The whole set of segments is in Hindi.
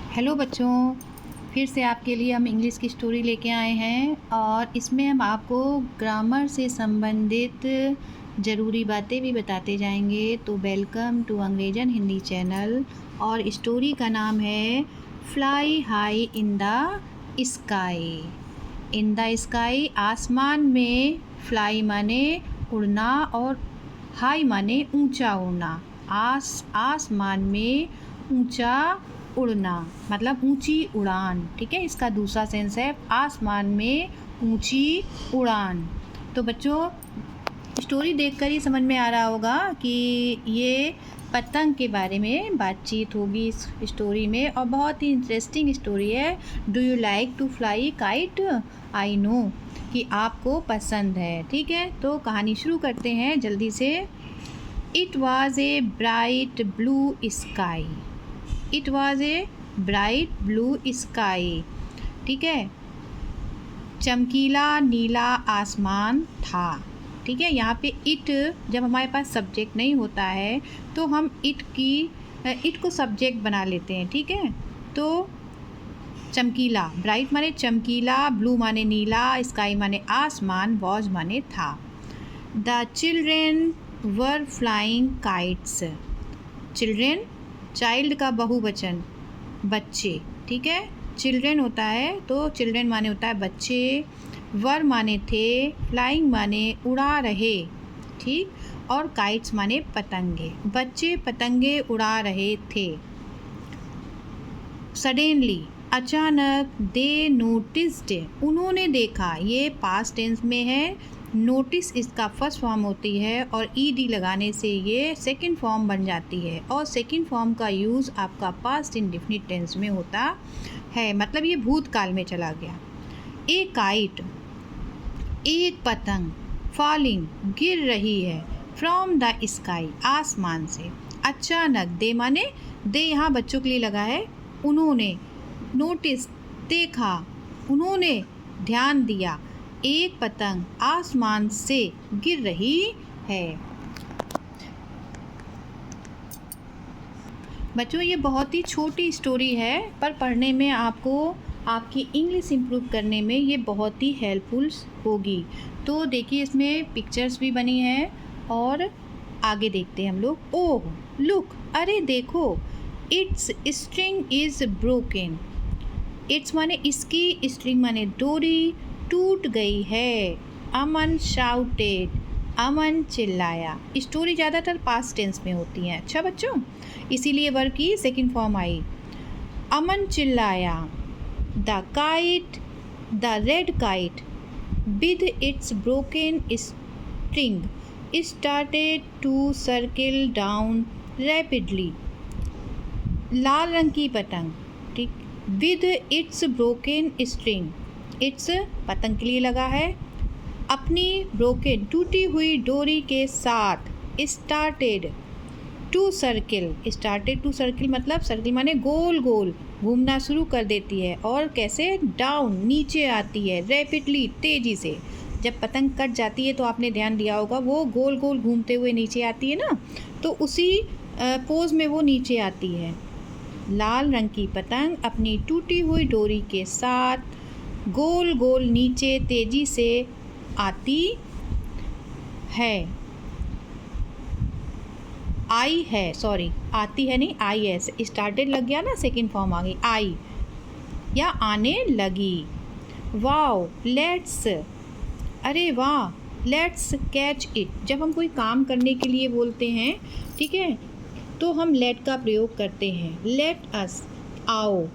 हेलो बच्चों, फिर से आपके लिए हम इंग्लिश की स्टोरी लेके आए हैं और इसमें हम आपको ग्रामर से संबंधित ज़रूरी बातें भी बताते जाएंगे। तो वेलकम टू अंग्रेजन हिंदी चैनल। और स्टोरी का नाम है fly high in the sky. In the sky आसमान में, फ्लाई माने उड़ना और हाई माने ऊंचा उड़ना। आसमान में ऊंचा उड़ना मतलब ऊंची उड़ान। ठीक है, इसका दूसरा सेंस है आसमान में ऊंची उड़ान। तो बच्चों, स्टोरी देखकर ही समझ में आ रहा होगा कि ये पतंग के बारे में बातचीत होगी इस स्टोरी में, और बहुत ही इंटरेस्टिंग स्टोरी है। Do you like to fly kite? I know कि आपको पसंद है। ठीक है, तो कहानी शुरू करते हैं जल्दी से। It was a bright blue sky. It was a bright blue sky. ठीक है, चमकीला नीला आसमान था। ठीक है, यहाँ पे इट जब हमारे पास सब्जेक्ट नहीं होता है तो हम इट को सब्जेक्ट बना लेते हैं। ठीक है, तो चमकीला, ब्राइट माने चमकीला, ब्लू माने नीला, स्काई माने आसमान, वॉज माने था। The children were flying kites. Children, child का बहुवचन बच्चे। ठीक है, चिल्ड्रेन होता है तो चिल्ड्रेन माने होता है बच्चे, वर माने थे, फ्लाइंग माने उड़ा रहे। ठीक, और काइट्स माने पतंगे। बच्चे पतंगे उड़ा रहे थे। सडनली, अचानक, दे नोटिस्ड, उन्होंने देखा। ये पास्ट टेंस में है। नोटिस इसका फर्स्ट फॉर्म होती है और ईडी लगाने से ये सेकंड फॉर्म बन जाती है, और सेकंड फॉर्म का यूज़ आपका पास्ट इंडेफिनिट टेंस में होता है, मतलब ये भूतकाल में चला गया। ए काइट, एक पतंग, फॉलिंग, गिर रही है, फ्रॉम द स्काई, आसमान से। अचानक, दे माने दे यहाँ बच्चों के लिए लगा है। उन्होंने, नोटिस, देखा, उन्होंने ध्यान दिया, एक पतंग आसमान से गिर रही है। बच्चों, ये बहुत ही छोटी स्टोरी है, पर पढ़ने में आपको आपकी इंग्लिश इम्प्रूव करने में ये बहुत ही हेल्पफुल होगी। तो देखिए, इसमें पिक्चर्स भी बनी हैं और आगे देखते हैं हम लोग। ओह लुक, अरे देखो, it's string is broken. It's माने इसकी, स्ट्रिंग माने डोरी, टूट गई है। अमन शाउटेड, अमन चिल्लाया। स्टोरी ज़्यादातर पास्ट टेंस में होती हैं। अच्छा बच्चों, इसीलिए वर्ब की सेकंड फॉर्म आई। अमन चिल्लाया। The kite, the red kite, with its broken string, started to circle down rapidly. लाल रंग की पतंग, ठीक, with its broken string, its पतंग के लिए लगा है, अपनी ब्रोकन टूटी हुई डोरी के साथ। Started to circle, started to circle मतलब सर्किल माने गोल गोल घूमना शुरू कर देती है। और कैसे? डाउन, नीचे आती है, रैपिडली, तेज़ी से। जब पतंग कट जाती है तो आपने ध्यान दिया होगा, वो गोल गोल घूमते हुए नीचे आती है ना, तो उसी पोज में वो नीचे आती है। लाल रंग की पतंग अपनी टूटी हुई डोरी के साथ गोल गोल नीचे तेजी से आती है। आई है, सॉरी, आती है नहीं, आई है। स्टार्टेड लग गया ना, सेकंड फॉर्म आ गई, आई या आने लगी। वाओ लेट्स, अरे वाह, लेट्स कैच इट। जब हम कोई काम करने के लिए बोलते हैं, ठीक है, तो हम लेट का प्रयोग करते हैं। लेट अस, आओ।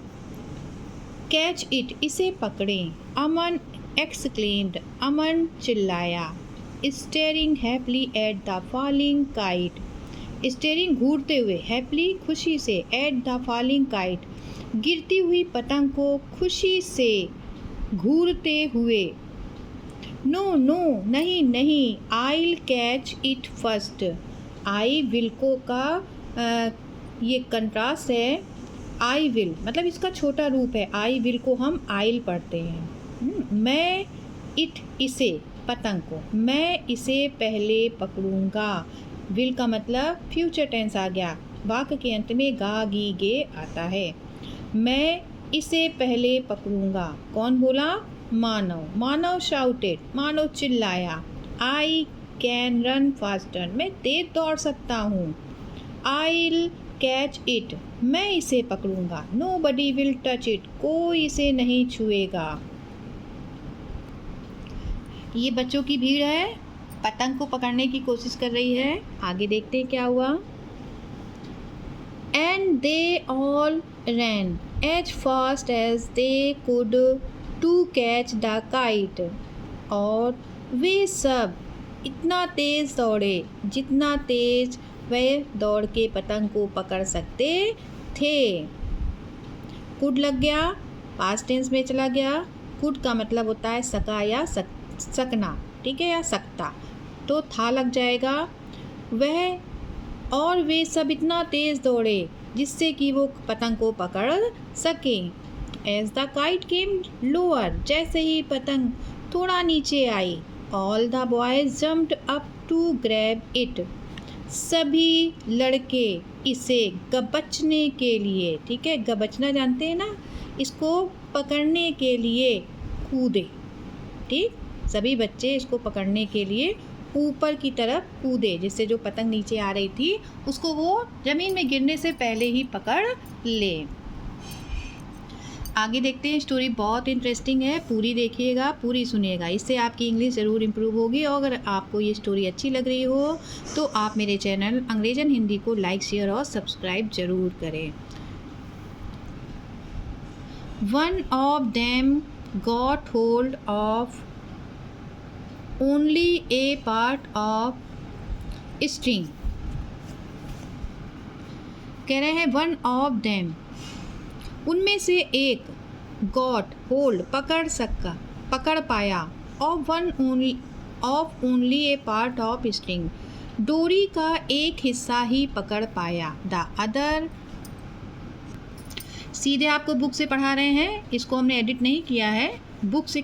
कैच इट, इसे पकड़ें। अमन एक्सक्लेम्ड, अमन चिल्लाया। Staring happily at the falling kite, staring घूरते हुए, हैप्पली खुशी से, एट द फॉलिंग काइट गिरती हुई पतंग को खुशी से घूरते हुए। नो नो, नहीं नहीं, I'll catch it first. I will को का ये कंट्रास्ट है। आई विल मतलब इसका छोटा रूप है। आई विल को हम आइल पढ़ते हैं। मैं, इट इसे, पतंग को, मैं इसे पहले पकड़ूंगा। विल का मतलब फ्यूचर टेंस आ गया। वाक्य के अंत में गा गी गे आता है। मैं इसे पहले पकड़ूंगा। कौन बोला? मानव। मानव शाउटेड, मानव चिल्लाया। आई कैन रन फास्टर, मैं तेज दौड़ सकता हूँ। I'll कैच इट, मैं इसे पकड़ूंगा। Nobody will touch it, कोई इसे नहीं छुएगा। ये बच्चों की भीड़ है, पतंग को पकड़ने की कोशिश कर रही है। आगे देखते हैं क्या हुआ। And they all ran as fast as they could to catch the kite, और वे सब इतना तेज दौड़े जितना तेज वे दौड़ के पतंग को पकड़ सकते थे। कुड लग गया, पास्ट टेंस में चला गया। कुड का मतलब होता है सका या सकना, ठीक है, या सकता, तो था लग जाएगा। वह और वे सब इतना तेज दौड़े जिससे कि वो पतंग को पकड़ सके। As the kite came lower, जैसे ही पतंग थोड़ा नीचे आई, all the boys jumped up to grab it, सभी लड़के इसे गबचने के लिए, ठीक है, गबचना जानते हैं ना, इसको पकड़ने के लिए कूदे। ठीक, सभी बच्चे इसको पकड़ने के लिए ऊपर की तरफ कूदे, जिससे जो पतंग नीचे आ रही थी उसको वो ज़मीन में गिरने से पहले ही पकड़ ले। आगे देखते हैं, स्टोरी बहुत इंटरेस्टिंग है, पूरी देखिएगा, पूरी सुनिएगा, इससे आपकी इंग्लिश ज़रूर इम्प्रूव होगी। और अगर आपको ये स्टोरी अच्छी लग रही हो तो आप मेरे चैनल अंग्रेजन हिंदी को लाइक, शेयर और सब्सक्राइब ज़रूर करें। One of them got hold of only A part of string. कह रहे हैं वन ऑफ देम, उनमें से एक, गॉट होल्ड पकड़ पाया, of only A part of string, डोरी का एक हिस्सा ही पकड़ पाया। द अदर, सीधे आपको बुक से पढ़ा रहे हैं, इसको हमने एडिट नहीं किया है। बुक से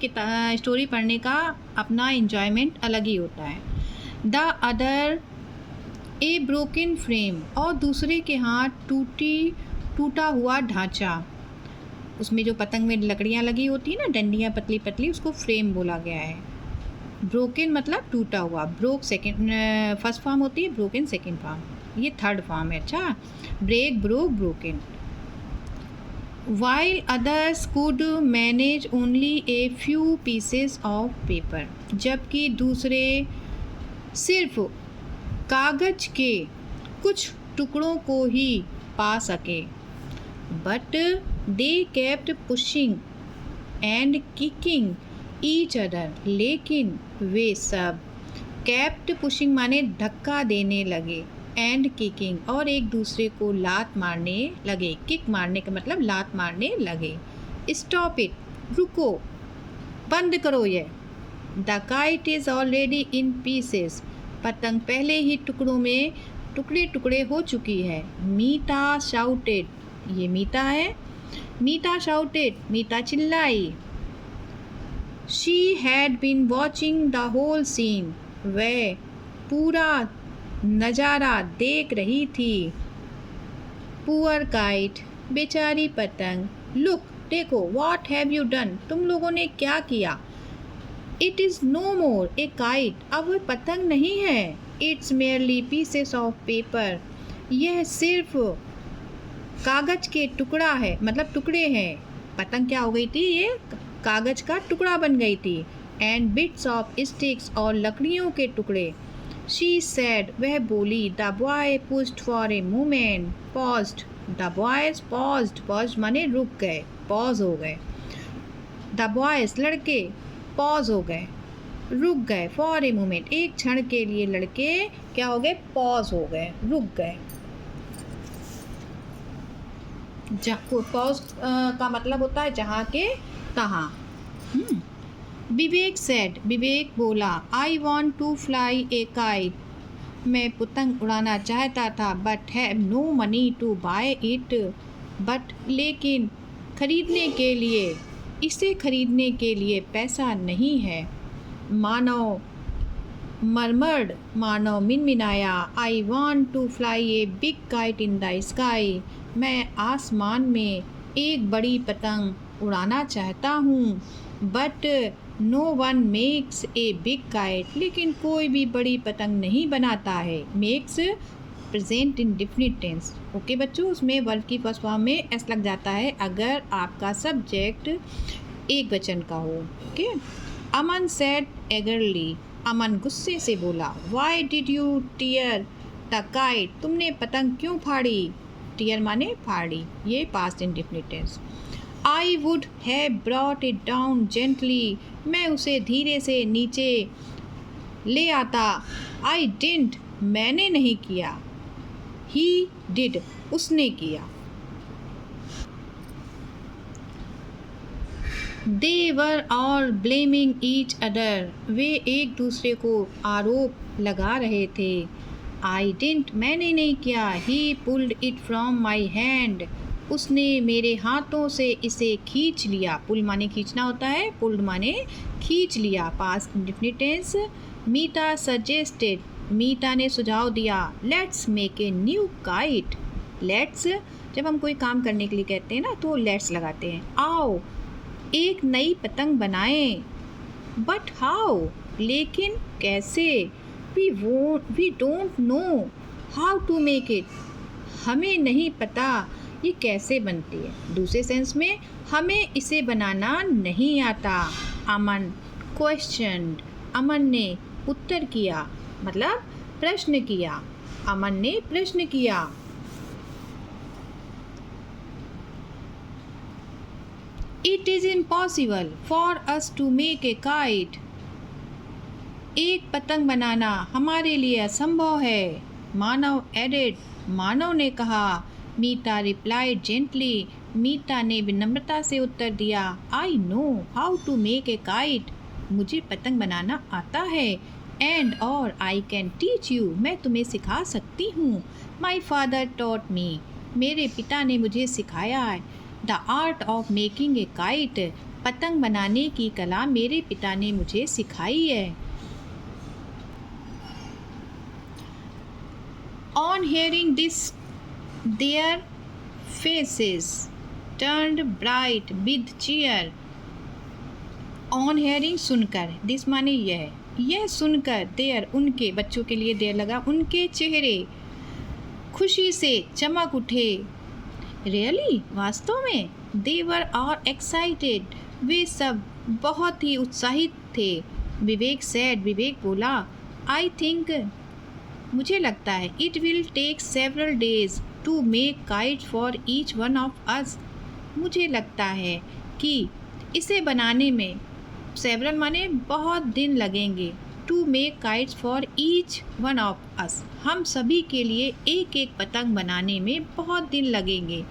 स्टोरी पढ़ने का अपना एंजॉयमेंट अलग ही होता है। The other A broken frame, और दूसरे के हाथ टूटा हुआ ढांचा, उसमें जो पतंग में लकड़ियाँ लगी होती है ना, डंडियाँ पतली पतली, उसको फ्रेम बोला गया है। ब्रोकन मतलब टूटा हुआ, ब्रोक सेकंड फर्स्ट फॉर्म होती है, ब्रोकन सेकंड फॉर्म, ये थर्ड फॉर्म है। अच्छा, break, broke, broken. While others could manage only a few pieces of paper, जबकि दूसरे सिर्फ कागज के कुछ टुकड़ों को ही पा सके। But they kept pushing and kicking each other, लेकिन वे सब kept pushing माने धक्का देने लगे, एंड किकिंग, और एक दूसरे को लात मारने लगे। किक मारने का मतलब लात मारने लगे। स्टॉप इट, रुको, बंद करो ये। The kite is already in pieces, पतंग पहले ही टुकड़ों में टुकड़े हो चुकी है। मीता शाउटेड, ये मीता है। मीता शाउटेड, मीता चिल्लाई। She had been watching the whole scene, वह पूरा नज़ारा देख रही थी। पुअर काइट, बेचारी पतंग। लुक, देखो, व्हाट हैव यू डन, तुम लोगों ने क्या किया। It is no more a kite, अब वह पतंग नहीं है। It's merely pieces of paper, यह सिर्फ कागज के टुकड़ा है, मतलब टुकड़े हैं। पतंग क्या हो गई थी, ये कागज का टुकड़ा बन गई थी। एंड बिट्स ऑफ स्टिक्स, और लकड़ियों के टुकड़े। She said, वह बोली। The boy pushed for a moment, paused. The boys paused माने रुक गए, pause हो गए। The boys, लड़के, pause हो गए, रुक गए। For a moment, एक क्षण के लिए लड़के क्या हो गए, pause हो गए, रुक गए। pause का मतलब होता है जहाँ के तहाँ। विवेक सेड, विवेक बोला। I want to fly a kite, मैं पतंग उड़ाना चाहता था। But have no money to buy it, but लेकिन खरीदने के लिए, इसे खरीदने के लिए पैसा नहीं है। मानव मरमर्ड, मानव मिनमिनाया। I want to fly a big kite in the sky, मैं आसमान में एक बड़ी पतंग उड़ाना चाहता हूँ, but no one makes a big kite, लेकिन कोई भी बड़ी पतंग नहीं बनाता है। Makes present indefinite tense. Okay बच्चों, उसमें वर्ब की फर्स्ट फॉर्म में एस लग जाता है अगर आपका सब्जेक्ट एक वचन का हो। Okay. Aman said eagerly, Aman गुस्से से बोला, why did you tear the kite, तुमने पतंग क्यों फाड़ी। टीयर माने फाड़ी, ये past indefinite tense. I would have brought it down gently, मैं उसे धीरे से नीचे ले आता। आई डिडंट, मैंने नहीं किया। ही डिड, उसने किया। They were all blaming each other, वे एक दूसरे को आरोप लगा रहे थे। आई डिडंट, मैंने नहीं किया। ही pulled it from my hand, उसने मेरे हाथों से इसे खींच लिया। पुल माने खींचना होता है, पुल्ड माने खींच लिया, पास्ट इंडेफिनिट टेंस। मीता सजेस्टेड, मीता ने सुझाव दिया। Let's make a new kite, let's जब हम कोई काम करने के लिए कहते हैं ना तो लेट्स लगाते हैं। आओ एक नई पतंग बनाएं। बट हाउ, लेकिन कैसे। We don't know how to make it, हमें नहीं पता ये कैसे बनती है। दूसरे सेंस में, हमें इसे बनाना नहीं आता। अमन क्वेश्चनड, अमन ने उत्तर किया, मतलब प्रश्न किया। अमन ने प्रश्न किया। It is impossible for us to make a kite, एक पतंग बनाना हमारे लिए असंभव है। मानव एडेड, मानव ने कहा। मीता रिप्लाइड जेंटली, मीता ने विनम्रता से उत्तर दिया। I know how to make a kite, मुझे पतंग बनाना आता है। एंड और आई कैन टीच यू, मैं तुम्हें सिखा सकती हूँ। माई फादर टॉट मी, मेरे पिता ने मुझे सिखाया है। The art of making a kite, पतंग बनाने की कला मेरे पिता ने मुझे सिखाई है। On hearing this, their faces turned bright with cheer. On hearing सुनकर, this माने यह सुनकर, their उनके, बच्चों के लिए देर लगा, उनके चेहरे खुशी से चमक उठे। Really, वास्तव में। They were all excited, वे सब बहुत ही उत्साहित थे। विवेक said, विवेक बोला, I think, मुझे लगता है, it will take several days to make kite for each one of us, मुझे लगता है कि इसे बनाने में सेवरल माने बहुत दिन लगेंगे। To make kites for each one of us, हम सभी के लिए एक एक पतंग बनाने में बहुत दिन लगेंगे।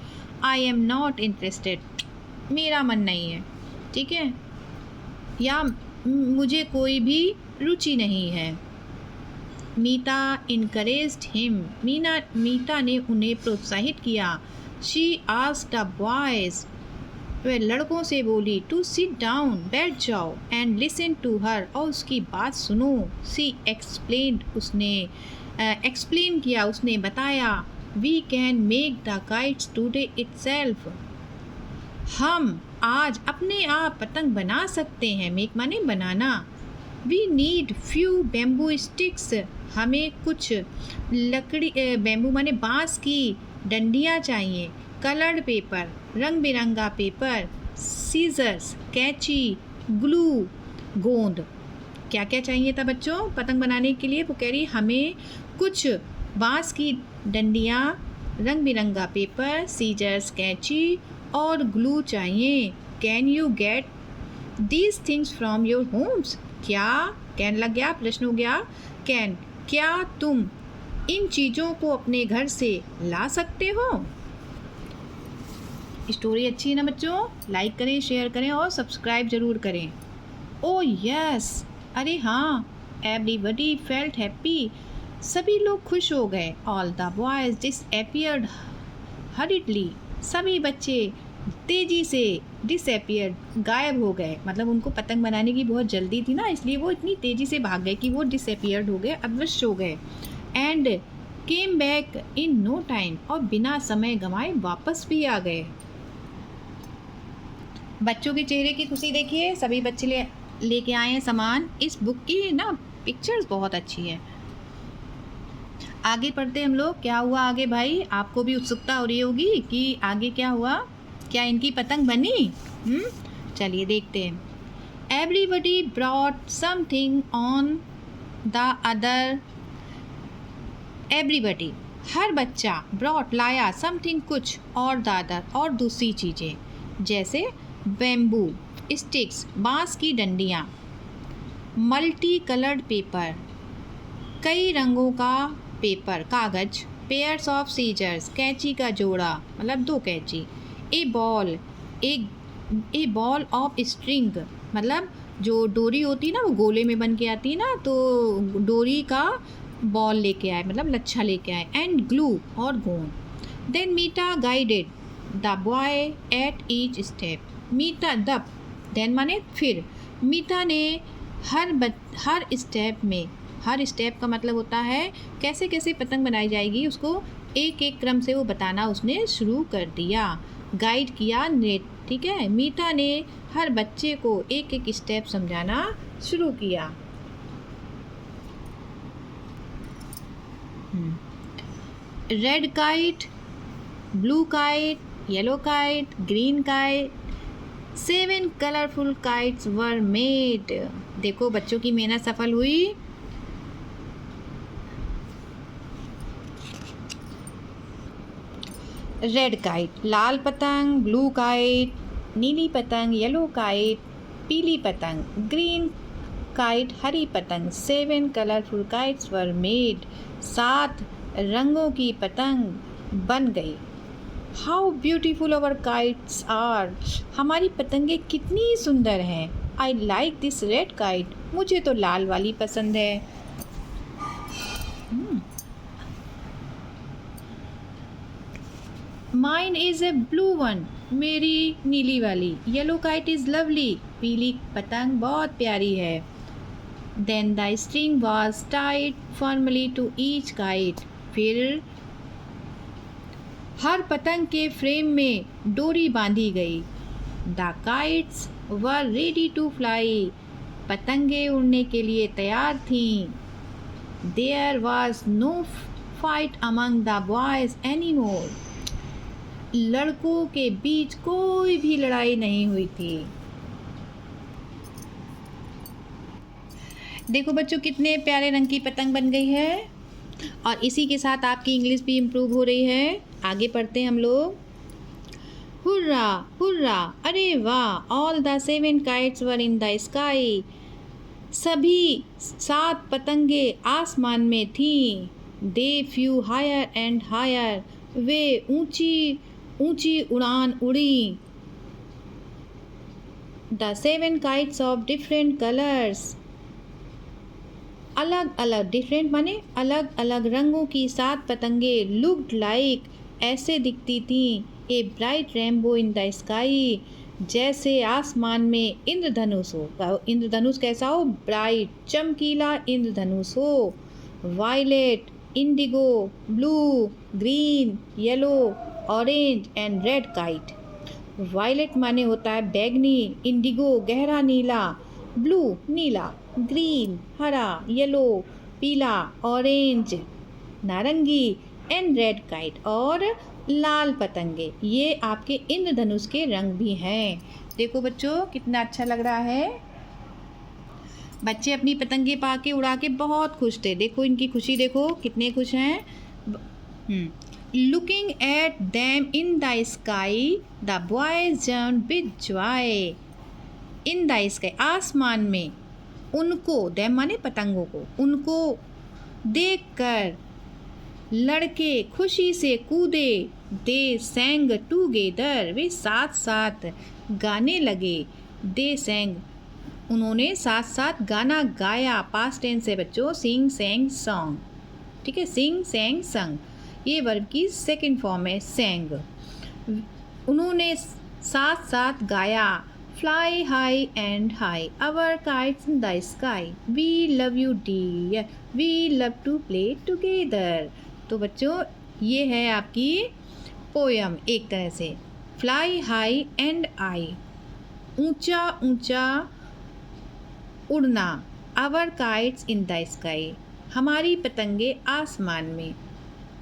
आई एम नॉट इंटरेस्टेड, मेरा मन नहीं है, ठीक है, या मुझे कोई भी रुचि नहीं है। मीता इनकरेज्ड हिम, मीता ने उन्हें प्रोत्साहित किया। शी आस्क्ड द बॉयज, वह लड़कों से बोली, टू सिट डाउन, बैठ जाओ, एंड लिसन टू हर, और उसकी बात सुनो। सी एक्सप्लेन्ड, उसने एक्सप्लेन किया, उसने बताया। We can make the kites today itself, हम आज अपने आप पतंग बना सकते हैं। मेक माने बनाना। We need few bamboo sticks, हमें कुछ लकड़ी, बैम्बू माने बाँस की डंडियाँ चाहिए। कलर्ड पेपर, रंग बिरंगा पेपर। सीजर्स, कैंची, ग्लू, गोंद। क्या क्या चाहिए था बच्चों पतंग बनाने के लिए? वो कह रही हमें कुछ बाँस की डंडियाँ, रंग बिरंगा पेपर, सीजर्स, कैंची और ग्लू चाहिए। Can you get these things from your homes, क्या, कैन लग गया, प्रश्न हो गया। कैन, क्या तुम इन चीज़ों को अपने घर से ला सकते हो? स्टोरी अच्छी है ना बच्चों? लाइक करें, शेयर करें और सब्सक्राइब ज़रूर करें। ओ यस, अरे हाँ, एवरीबडी फेल्ट हैप्पी, सभी लोग खुश हो गए। ऑल द बॉयज डिसअपीयर्ड हरिडली, सभी बच्चे तेज़ी से डिसअपीयर्ड, गायब हो गए। मतलब उनको पतंग बनाने की बहुत जल्दी थी ना, इसलिए वो इतनी तेज़ी से भाग गए कि वो डिसअपीयर्ड हो गए, अदृश्य हो गए। And came back in no time, और बिना समय गंवाए वापस भी आ गए। बच्चों के चेहरे की खुशी देखिए, सभी बच्चे लेके आए हैं सामान। इस बुक की ना पिक्चर्स बहुत अच्छी है। आगे पढ़ते हम लोग। क्या हुआ आगे भाई? आपको भी उत्सुकता हो रही होगी कि आगे क्या हुआ, क्या इनकी पतंग बनी? चलिए देखते हैं। Everybody brought something on the other. Everybody, हर बच्चा, ब्रॉट लाया, समथिंग कुछ, और द अदर और दूसरी चीज़ें, जैसे बैम्बू स्टिक्स बांस की डंडियाँ, मल्टी कलर्ड पेपर कई रंगों का पेपर कागज़, पेयर्स ऑफ सीजर्स कैंची का जोड़ा मतलब 2 कैंची, ए बॉल ऑफ स्ट्रिंग मतलब जो डोरी होती है ना वो गोले में बन के आती है ना, तो डोरी का बॉल लेके आए मतलब लच्छा लेके आए, एंड ग्लू और गोंद। Then Meeta guided the boy at each step. Meeta दब देन माने फिर, मीटा ने हर स्टेप में, हर स्टेप का मतलब होता है कैसे कैसे पतंग बनाई जाएगी, उसको एक एक क्रम से वो बताना उसने शुरू कर दिया, गाइड किया नेट। ठीक है, मीटा ने हर बच्चे को एक एक स्टेप समझाना शुरू किया। Red kite, blue kite, yellow kite, green kite, 7 colourful kites were made. देखो बच्चों की मेहनत सफल हुई। रेड काइट लाल पतंग, ब्लू काइट नीली पतंग, येलो काइट पीली पतंग, ग्रीन काइट हरी पतंग, 7 कलरफुल काइट्स वर मेड। 7 रंगों की पतंग बन गई। How beautiful our kites are. हमारी पतंगें कितनी सुंदर हैं। I like this red kite. मुझे तो लाल वाली पसंद है। Mine is a blue one. मेरी नीली वाली। Yellow kite is lovely. पीली पतंग बहुत प्यारी है। Then the string was tied firmly to each kite. फिर हर पतंग के फ्रेम में डोरी बांधी गई। The kites were ready to fly. पतंगे उड़ने के लिए तैयार थीं। There was no fight among the boys any more. लड़कों के बीच कोई भी लड़ाई नहीं हुई थी। देखो बच्चों कितने प्यारे रंग की पतंग बन गई है, और इसी के साथ आपकी इंग्लिश भी इम्प्रूव हो रही है। आगे पढ़ते हैं हम लोग। हुर्रा हुर्रा, अरे वाह, all the 7 kites were in the sky. सभी 7 पतंगे आसमान में थीं। दे फ्यू हायर एंड हायर। वे ऊंची ऊंची उड़ान उड़ी। The 7 kites of different colours. अलग अलग, डिफरेंट माने अलग अलग रंगों की 7 पतंगे लुक्ड लाइक ऐसे दिखती थीं। A bright rainbow in the sky, जैसे आसमान में इंद्रधनुष हो। इंद्रधनुष कैसा हो? ब्राइट, चमकीला इंद्रधनुष हो। Violet, indigo, blue, green, yellow, orange and red kite. Violet माने होता है बैगनी, इंडिगो गहरा नीला, ब्लू नीला, ग्रीन हरा, येलो पीला, ऑरेंज नारंगी एंड रेड काइट और लाल पतंगे। ये आपके इंद्रधनुष के रंग भी हैं। देखो बच्चों कितना अच्छा लग रहा है। बच्चे अपनी पतंगे पा के उड़ा के बहुत खुश थे। देखो इनकी खुशी देखो, कितने खुश हैं। Looking at them in the sky the boys jumped with Joy. In the sky, आसमान में, उनको, देम माने पतंगों को, उनको देखकर लड़के खुशी से कूदे। दे सैंग टूगेदर, वे साथ साथ गाने लगे। दे सैंग, उन्होंने साथ साथ गाना गाया। पास्ट टेंस है बच्चों, सिंग सैंग सॉन्ग। ठीक है, सिंग सैंग संग, ये वर्ब की सेकंड फॉर्म है सैंग। उन्होंने साथ साथ गाया। Fly high and high our kites in the sky, we love you dear, we love to play together. तो बच्चों ये है आपकी पोयम एक तरह से, फ्लाई हाई एंड आई। ऊंचा ऊंचा उड़ना, our kites in the sky, हमारी पतंगे आसमान में।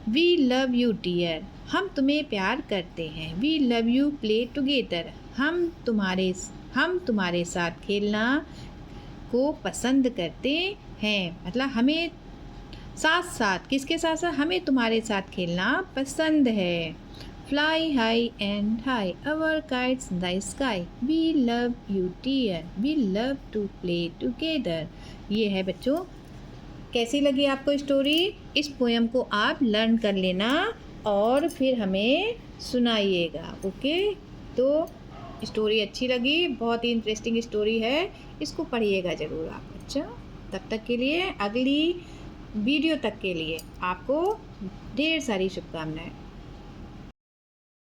वी लव यू डियर, हम तुम्हें प्यार करते हैं। We love you play together, हम तुम्हारे साथ खेलना को पसंद करते हैं। मतलब हमें साथ साथ, किसके साथ साथ, हमें तुम्हारे साथ खेलना पसंद है। Fly high and high, our kites in the sky, we love you dear, we love to play together. ये है बच्चों। कैसी लगी आपको स्टोरी? इस पोएम को आप लर्न कर लेना और फिर हमें सुनाइएगा। ओके, तो स्टोरी अच्छी लगी, बहुत ही इंटरेस्टिंग स्टोरी है, इसको पढ़िएगा ज़रूर आप। अच्छा, तब तक के लिए, अगली वीडियो तक के लिए आपको ढेर सारी शुभकामनाएं।